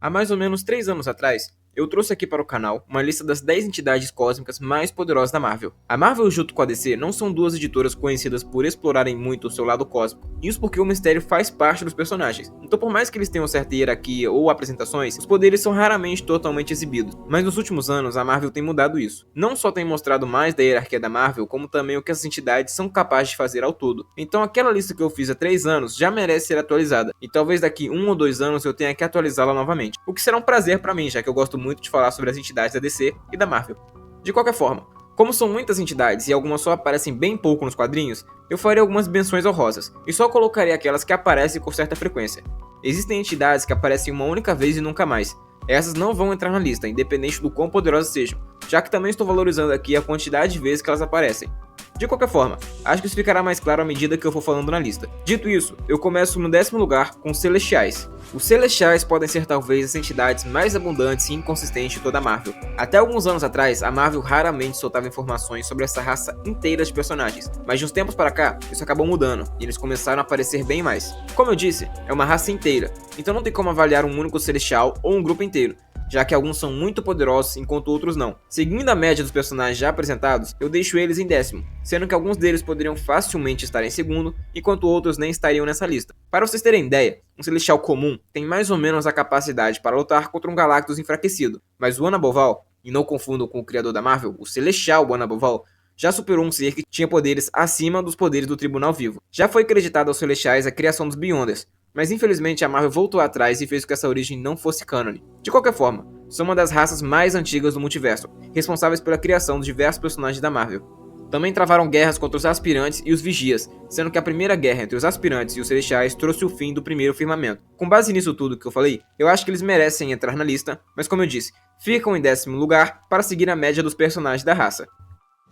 Há mais ou menos 3 anos atrás, eu trouxe aqui para o canal uma lista das 10 entidades cósmicas mais poderosas da Marvel. A Marvel junto com a DC não são duas editoras conhecidas por explorarem muito o seu lado cósmico, isso porque o mistério faz parte dos personagens. Então por mais que eles tenham certa hierarquia ou apresentações, os poderes são raramente totalmente exibidos. Mas nos últimos anos a Marvel tem mudado isso. Não só tem mostrado mais da hierarquia da Marvel, como também o que essas entidades são capazes de fazer ao todo. Então aquela lista que eu fiz há 3 anos já merece ser atualizada, e talvez daqui 1 ou 2 anos eu tenha que atualizá-la novamente. O que será um prazer para mim, já que eu gosto muito de falar sobre as entidades da DC e da Marvel. De qualquer forma, como são muitas entidades e algumas só aparecem bem pouco nos quadrinhos, eu farei algumas menções honrosas, e só colocarei aquelas que aparecem com certa frequência. Existem entidades que aparecem uma única vez e nunca mais. Essas não vão entrar na lista, independente do quão poderosas sejam, já que também estou valorizando aqui a quantidade de vezes que elas aparecem. De qualquer forma, acho que isso ficará mais claro à medida que eu for falando na lista. Dito isso, eu começo no 10º lugar com os Celestiais. Os Celestiais podem ser talvez as entidades mais abundantes e inconsistentes de toda a Marvel. Até alguns anos atrás, a Marvel raramente soltava informações sobre essa raça inteira de personagens, mas de uns tempos para cá, isso acabou mudando, e eles começaram a aparecer bem mais. Como eu disse, é uma raça inteira, então não tem como avaliar um único Celestial ou um grupo inteiro, já que alguns são muito poderosos enquanto outros não. Seguindo a média dos personagens já apresentados, eu deixo eles em 10º, sendo que alguns deles poderiam facilmente estar em 2º, enquanto outros nem estariam nessa lista. Para vocês terem ideia, um Celestial comum tem mais ou menos a capacidade para lutar contra um Galactus enfraquecido, mas o Anaboval, e não confundam com o criador da Marvel, o Celestial Anaboval, já superou um ser que tinha poderes acima dos poderes do Tribunal Vivo. Já foi acreditado aos Celestiais a criação dos Beyonders, mas infelizmente a Marvel voltou atrás e fez com que essa origem não fosse cânone. De qualquer forma, são uma das raças mais antigas do multiverso, responsáveis pela criação de diversos personagens da Marvel. Também travaram guerras contra os aspirantes e os vigias, sendo que a primeira guerra entre os aspirantes e os celestiais trouxe o fim do primeiro firmamento. Com base nisso tudo que eu falei, eu acho que eles merecem entrar na lista, mas como eu disse, ficam em 10º lugar para seguir a média dos personagens da raça.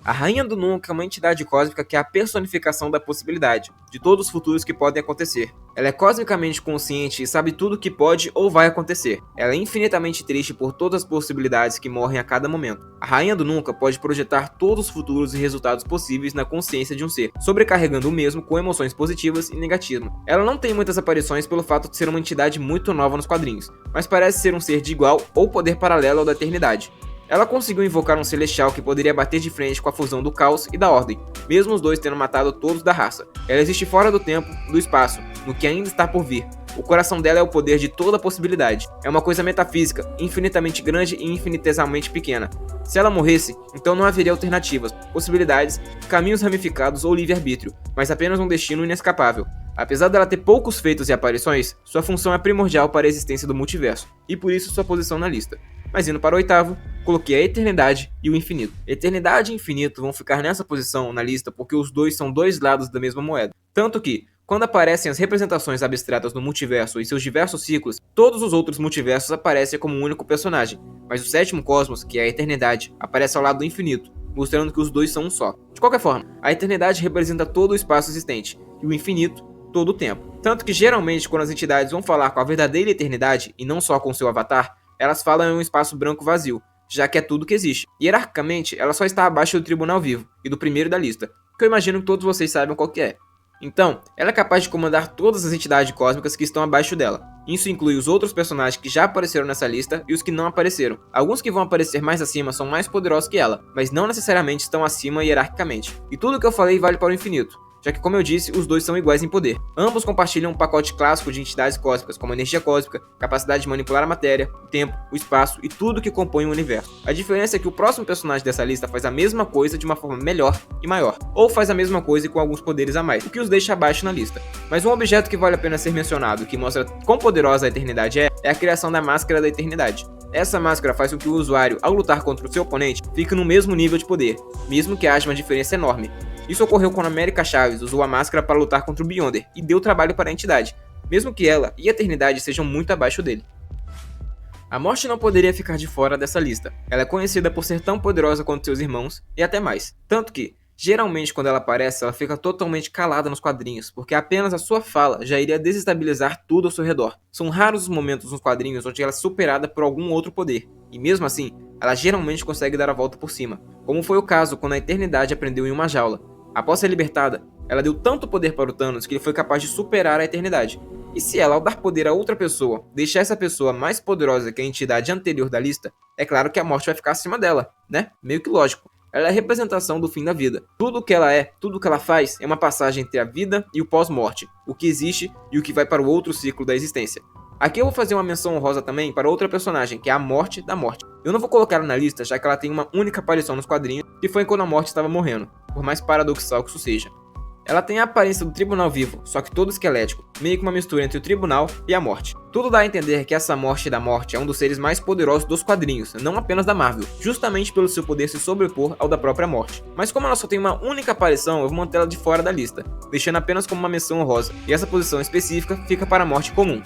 A Rainha do Nunca é uma entidade cósmica que é a personificação da possibilidade, de todos os futuros que podem acontecer. Ela é cosmicamente consciente e sabe tudo o que pode ou vai acontecer. Ela é infinitamente triste por todas as possibilidades que morrem a cada momento. A Rainha do Nunca pode projetar todos os futuros e resultados possíveis na consciência de um ser, sobrecarregando o mesmo com emoções positivas e negativas. Ela não tem muitas aparições pelo fato de ser uma entidade muito nova nos quadrinhos, mas parece ser um ser de igual ou poder paralelo ao da eternidade. Ela conseguiu invocar um Celestial que poderia bater de frente com a fusão do Caos e da Ordem, mesmo os dois tendo matado todos da raça. Ela existe fora do tempo, do espaço, no que ainda está por vir. O coração dela é o poder de toda a possibilidade. É uma coisa metafísica, infinitamente grande e infinitesimamente pequena. Se ela morresse, então não haveria alternativas, possibilidades, caminhos ramificados ou livre-arbítrio, mas apenas um destino inescapável. Apesar dela ter poucos feitos e aparições, sua função é primordial para a existência do multiverso, e por isso sua posição na lista. Mas indo para o 8º, coloquei a Eternidade e o Infinito. Eternidade e Infinito vão ficar nessa posição na lista porque os dois são dois lados da mesma moeda. Tanto que, quando aparecem as representações abstratas do multiverso e seus diversos ciclos, todos os outros multiversos aparecem como um único personagem, mas o 7º cosmos, que é a Eternidade, aparece ao lado do Infinito, mostrando que os dois são um só. De qualquer forma, a Eternidade representa todo o espaço existente, e o Infinito, todo o tempo. Tanto que geralmente quando as entidades vão falar com a verdadeira Eternidade, e não só com seu avatar, elas falam em um espaço branco vazio, já que é tudo que existe. Hierarquicamente, ela só está abaixo do Tribunal Vivo, e do primeiro da lista, que eu imagino que todos vocês saibam qual que é. Então, ela é capaz de comandar todas as entidades cósmicas que estão abaixo dela. Isso inclui os outros personagens que já apareceram nessa lista e os que não apareceram. Alguns que vão aparecer mais acima são mais poderosos que ela, mas não necessariamente estão acima hierarquicamente. E tudo o que eu falei vale para o infinito, já que, como eu disse, os dois são iguais em poder. Ambos compartilham um pacote clássico de entidades cósmicas, como energia cósmica, capacidade de manipular a matéria, o tempo, o espaço e tudo que compõe o universo. A diferença é que o próximo personagem dessa lista faz a mesma coisa de uma forma melhor e maior, ou faz a mesma coisa e com alguns poderes a mais, o que os deixa abaixo na lista. Mas um objeto que vale a pena ser mencionado, que mostra quão poderosa a Eternidade é a criação da Máscara da Eternidade. Essa máscara faz com que o usuário, ao lutar contra o seu oponente, fique no mesmo nível de poder, mesmo que haja uma diferença enorme. Isso ocorreu quando América Chaves usou a máscara para lutar contra o Beyonder e deu trabalho para a entidade, mesmo que ela e a Eternidade sejam muito abaixo dele. A Morte não poderia ficar de fora dessa lista. Ela é conhecida por ser tão poderosa quanto seus irmãos e até mais. Tanto que, geralmente quando ela aparece, ela fica totalmente calada nos quadrinhos, porque apenas a sua fala já iria desestabilizar tudo ao seu redor. São raros os momentos nos quadrinhos onde ela é superada por algum outro poder, e mesmo assim, ela geralmente consegue dar a volta por cima, como foi o caso quando a Eternidade aprendeu em uma jaula. Após ser libertada, ela deu tanto poder para o Thanos que ele foi capaz de superar a Eternidade. E se ela, ao dar poder a outra pessoa, deixar essa pessoa mais poderosa que a entidade anterior da lista, é claro que a morte vai ficar acima dela, né? Meio que lógico. Ela é a representação do fim da vida. Tudo o que ela é, tudo o que ela faz, é uma passagem entre a vida e o pós-morte, o que existe e o que vai para o outro ciclo da existência. Aqui eu vou fazer uma menção honrosa também para outra personagem, que é a Morte da Morte. Eu não vou colocar ela na lista, já que ela tem uma única aparição nos quadrinhos, que foi quando a Morte estava morrendo, por mais paradoxal que isso seja. Ela tem a aparência do Tribunal vivo, só que todo esquelético, meio que uma mistura entre o Tribunal e a Morte. Tudo dá a entender que essa Morte da Morte é um dos seres mais poderosos dos quadrinhos, não apenas da Marvel, justamente pelo seu poder se sobrepor ao da própria Morte. Mas como ela só tem uma única aparição, eu vou mantê-la de fora da lista, deixando apenas como uma menção honrosa, e essa posição específica fica para a Morte comum.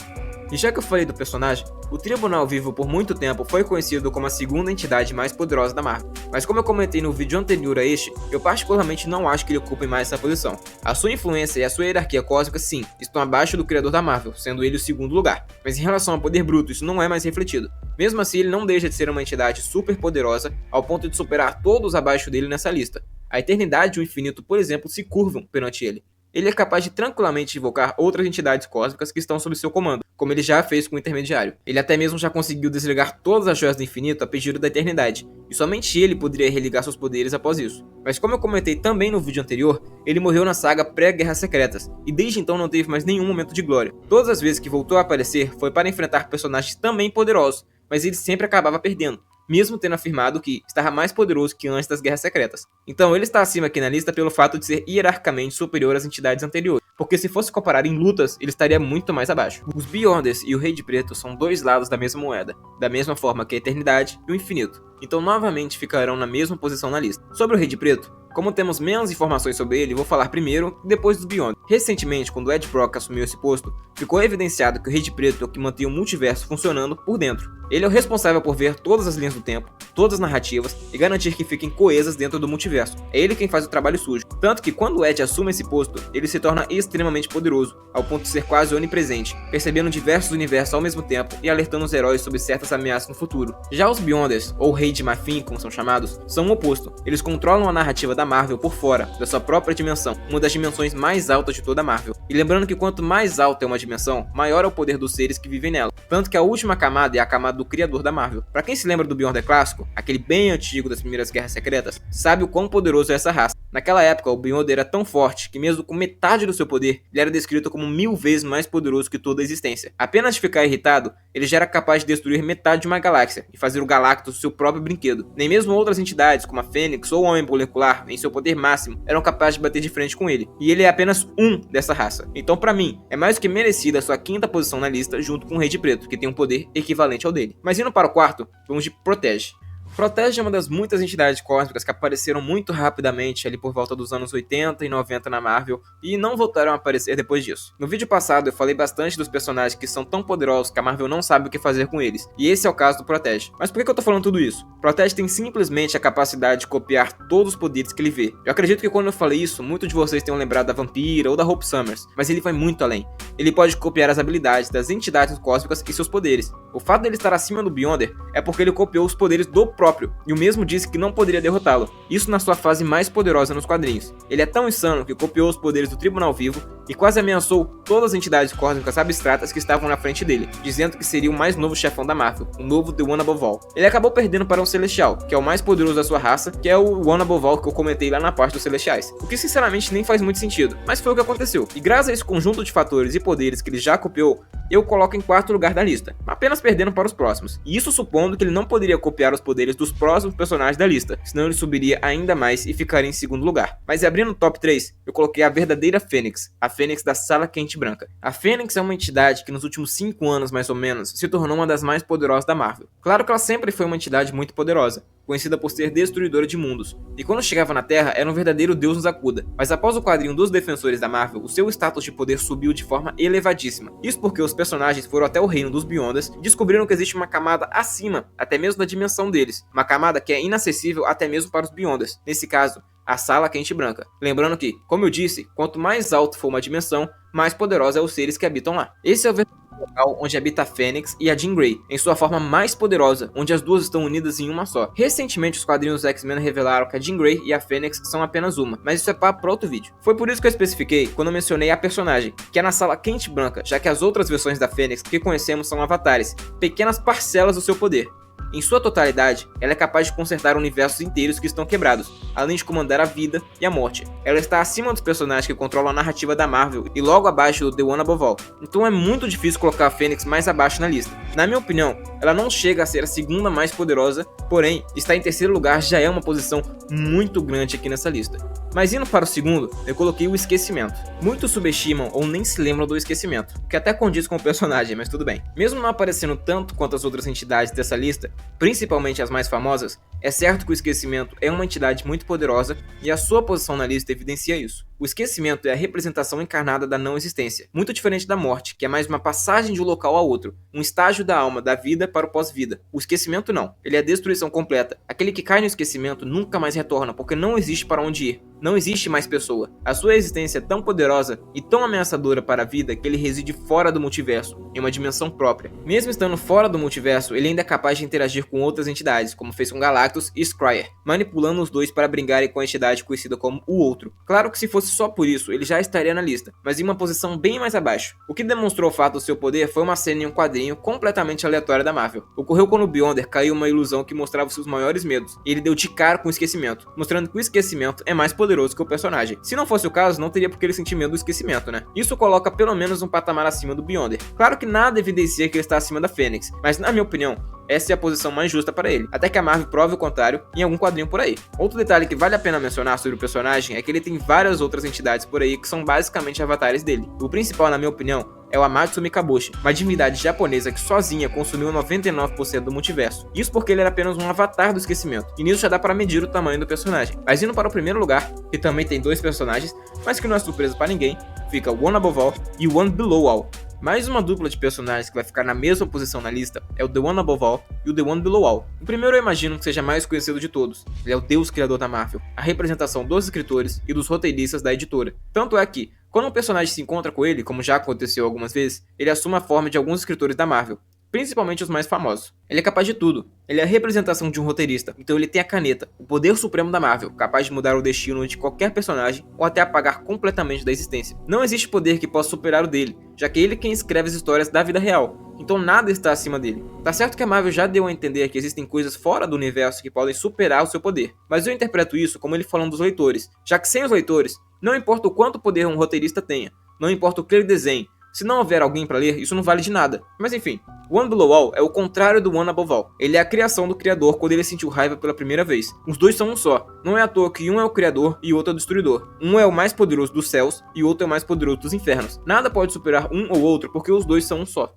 E já que eu falei do personagem, o Tribunal Vivo por muito tempo foi conhecido como a segunda entidade mais poderosa da Marvel. Mas como eu comentei no vídeo anterior a este, eu particularmente não acho que ele ocupe mais essa posição. A sua influência e a sua hierarquia cósmica sim, estão abaixo do criador da Marvel, sendo ele o segundo lugar. Mas em relação ao poder bruto, isso não é mais refletido. Mesmo assim, ele não deixa de ser uma entidade super poderosa ao ponto de superar todos abaixo dele nessa lista. A Eternidade e o Infinito, por exemplo, se curvam perante ele. Ele é capaz de tranquilamente invocar outras entidades cósmicas que estão sob seu comando, como ele já fez com o Intermediário. Ele até mesmo já conseguiu desligar todas as joias do infinito a pedido da Eternidade, e somente ele poderia religar seus poderes após isso. Mas como eu comentei também no vídeo anterior, ele morreu na saga pré-Guerras Secretas, e desde então não teve mais nenhum momento de glória. Todas as vezes que voltou a aparecer foi para enfrentar personagens também poderosos, mas ele sempre acabava perdendo, mesmo tendo afirmado que estava mais poderoso que antes das Guerras Secretas. Então ele está acima aqui na lista pelo fato de ser hierarquicamente superior às entidades anteriores, porque se fosse comparar em lutas, ele estaria muito mais abaixo. Os Beyonders e o Rei de Preto são dois lados da mesma moeda, da mesma forma que a Eternidade e o Infinito, então novamente ficarão na mesma posição na lista. Sobre o Rei de Preto, como temos menos informações sobre ele, vou falar primeiro e depois dos Beyond. Recentemente, quando Ed Brock assumiu esse posto, ficou evidenciado que o Rei de Preto é o que mantém o multiverso funcionando por dentro. Ele é o responsável por ver todas as linhas do tempo, todas as narrativas e garantir que fiquem coesas dentro do multiverso. É ele quem faz o trabalho sujo. Tanto que quando Ed assume esse posto, ele se torna extremamente poderoso, ao ponto de ser quase onipresente, percebendo diversos universos ao mesmo tempo e alertando os heróis sobre certas ameaças no futuro. Já os Beyonders, ou Rei de Mafim, como são chamados, são o oposto. Eles controlam a narrativa da Marvel por fora, da sua própria dimensão, uma das dimensões mais altas de toda a Marvel. E lembrando que quanto mais alta é uma dimensão, maior é o poder dos seres que vivem nela. Tanto que a última camada é a camada do criador da Marvel. Pra quem se lembra do Beyonder clássico, aquele bem antigo das primeiras Guerras Secretas, sabe o quão poderoso é essa raça. Naquela época, o Beyonder era tão forte que mesmo com metade do seu poder, ele era descrito como 1000 vezes mais poderoso que toda a existência. Apenas de ficar irritado, ele já era capaz de destruir metade de uma galáxia e fazer o Galactus seu próprio brinquedo. Nem mesmo outras entidades, como a Fênix ou o Homem Molecular, em seu poder máximo, eram capazes de bater de frente com ele. E ele é apenas um dessa raça. Então, pra mim, é mais do que merecida a sua quinta posição na lista, junto com o Rei de Preto, que tem um poder equivalente ao dele. Mas indo para o quarto, vamos de Protege. Protege é uma das muitas entidades cósmicas que apareceram muito rapidamente ali por volta dos anos 80 e 90 na Marvel e não voltaram a aparecer depois disso. No vídeo passado eu falei bastante dos personagens que são tão poderosos que a Marvel não sabe o que fazer com eles, e esse é o caso do Protege. Mas por que eu tô falando tudo isso? Protege tem simplesmente a capacidade de copiar todos os poderes que ele vê. Eu acredito que quando eu falei isso, muitos de vocês tenham lembrado da Vampira ou da Hope Summers, mas ele vai muito além. Ele pode copiar as habilidades das entidades cósmicas e seus poderes. O fato dele estar acima do Beyonder é porque ele copiou os poderes do próprio, e o mesmo disse que não poderia derrotá-lo, isso na sua fase mais poderosa nos quadrinhos. Ele é tão insano que copiou os poderes do Tribunal Vivo e quase ameaçou todas as entidades cósmicas abstratas que estavam na frente dele, dizendo que seria o mais novo chefão da Marvel, o novo The One Above All. Ele acabou perdendo para um Celestial, que é o mais poderoso da sua raça, que é o One Above All que eu comentei lá na parte dos Celestiais, o que sinceramente nem faz muito sentido, mas foi o que aconteceu. E graças a esse conjunto de fatores e poderes que ele já copiou, eu coloco em quarto lugar da lista, apenas perdendo para os próximos. E isso supondo que ele não poderia copiar os poderes dos próximos personagens da lista, senão ele subiria ainda mais e ficaria em segundo lugar. Mas abrindo o top 3, eu coloquei a verdadeira Fênix, a Fênix da Sala Quente Branca. A Fênix é uma entidade que nos últimos 5 anos mais ou menos se tornou uma das mais poderosas da Marvel. Claro que ela sempre foi uma entidade muito poderosa, conhecida por ser destruidora de mundos, e quando chegava na Terra era um verdadeiro Deus nos acuda. Mas após o quadrinho dos Defensores da Marvel, o seu status de poder subiu de forma elevadíssima. Isso porque os personagens foram até o reino dos Beyonders e descobriram que existe uma camada acima, até mesmo da dimensão deles, uma camada que é inacessível até mesmo para os Beyonders, nesse caso, a Sala Quente Branca. Lembrando que, como eu disse, quanto mais alto for uma dimensão, mais poderosa é os seres que habitam lá. Esse é o local onde habita a Fênix e a Jean Grey, em sua forma mais poderosa, onde as duas estão unidas em uma só. Recentemente, os quadrinhos X-Men revelaram que a Jean Grey e a Fênix são apenas uma, mas isso é papo para outro vídeo. Foi por isso que eu especifiquei quando eu mencionei a personagem, que é na sala quente branca, já que as outras versões da Fênix que conhecemos são avatares, pequenas parcelas do seu poder. Em sua totalidade, ela é capaz de consertar universos inteiros que estão quebrados, além de comandar a vida e a morte. Ela está acima dos personagens que controlam a narrativa da Marvel e logo abaixo do The One Above All, então é muito difícil colocar a Fênix mais abaixo na lista. Na minha opinião, ela não chega a ser a segunda mais poderosa, porém, estar em terceiro lugar já é uma posição muito grande aqui nessa lista. Mas indo para o segundo, eu coloquei o Esquecimento. Muitos subestimam ou nem se lembram do Esquecimento, que até condiz com o personagem, mas tudo bem. Mesmo não aparecendo tanto quanto as outras entidades dessa lista, principalmente as mais famosas, é certo que o Esquecimento é uma entidade muito poderosa e a sua posição na lista evidencia isso. O Esquecimento é a representação encarnada da não existência, muito diferente da morte, que é mais uma passagem de um local a outro, um estágio da alma da vida para o pós-vida. O Esquecimento não, ele é a destruição completa. Aquele que cai no esquecimento nunca mais retorna, porque não existe para onde ir. Não existe mais pessoa. A sua existência é tão poderosa e tão ameaçadora para a vida que ele reside fora do multiverso, em uma dimensão própria. Mesmo estando fora do multiverso, ele ainda é capaz de interagir com outras entidades, como fez com Galactus e Skrull, manipulando os dois para brigarem com a entidade conhecida como o Outro. Claro que se fosse só por isso, ele já estaria na lista, mas em uma posição bem mais abaixo. O que demonstrou o fato do seu poder foi uma cena em um quadrinho completamente aleatória da Marvel. Ocorreu quando o Beyonder caiu uma ilusão que mostrava seus maiores medos, e ele deu de cara com o esquecimento, mostrando que o esquecimento é mais poderoso que o personagem. Se não fosse o caso, não teria por que ele sentir medo do esquecimento, né? Isso coloca pelo menos um patamar acima do Beyonder. Claro que nada evidencia que ele está acima da Fênix, mas na minha opinião, essa é a posição mais justa para ele, até que a Marvel prove o contrário em algum quadrinho por aí. Outro detalhe que vale a pena mencionar sobre o personagem é que ele tem várias outras entidades por aí que são basicamente avatares dele. O principal, na minha opinião, é o Amatsu Mikaboshi, uma divindade japonesa que sozinha consumiu 99% do multiverso. Isso porque ele era apenas um avatar do esquecimento, e nisso já dá para medir o tamanho do personagem. Mas indo para o primeiro lugar, que também tem dois personagens, mas que não é surpresa para ninguém, fica o One Above All e o One Below All. Mais uma dupla de personagens que vai ficar na mesma posição na lista é o The One Above All e o The One Below All. O primeiro eu imagino que seja mais conhecido de todos, ele é o deus criador da Marvel, a representação dos escritores e dos roteiristas da editora. Tanto é que, quando um personagem se encontra com ele, como já aconteceu algumas vezes, ele assume a forma de alguns escritores da Marvel, principalmente os mais famosos. Ele é capaz de tudo. Ele é a representação de um roteirista, então ele tem a caneta, o poder supremo da Marvel, capaz de mudar o destino de qualquer personagem ou até apagar completamente da existência. Não existe poder que possa superar o dele, já que ele é quem escreve as histórias da vida real, então nada está acima dele. Tá certo que a Marvel já deu a entender que existem coisas fora do universo que podem superar o seu poder, mas eu interpreto isso como ele falando dos leitores, já que sem os leitores, não importa o quanto poder um roteirista tenha, não importa o que ele desenhe, se não houver alguém para ler, isso não vale de nada. Mas enfim, o One Below All é o contrário do One Above All. Ele é a criação do criador quando ele sentiu raiva pela primeira vez. Os dois são um só. Não é à toa que um é o criador e o outro é o destruidor. Um é o mais poderoso dos céus e o outro é o mais poderoso dos infernos. Nada pode superar um ou outro porque os dois são um só.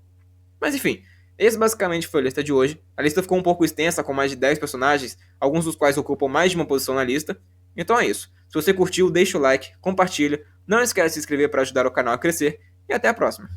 Mas enfim, esse basicamente foi a lista de hoje. A lista ficou um pouco extensa, com mais de 10 personagens, alguns dos quais ocupam mais de uma posição na lista. Então é isso. Se você curtiu, deixa o like, compartilha, não esquece de se inscrever para ajudar o canal a crescer e até a próxima.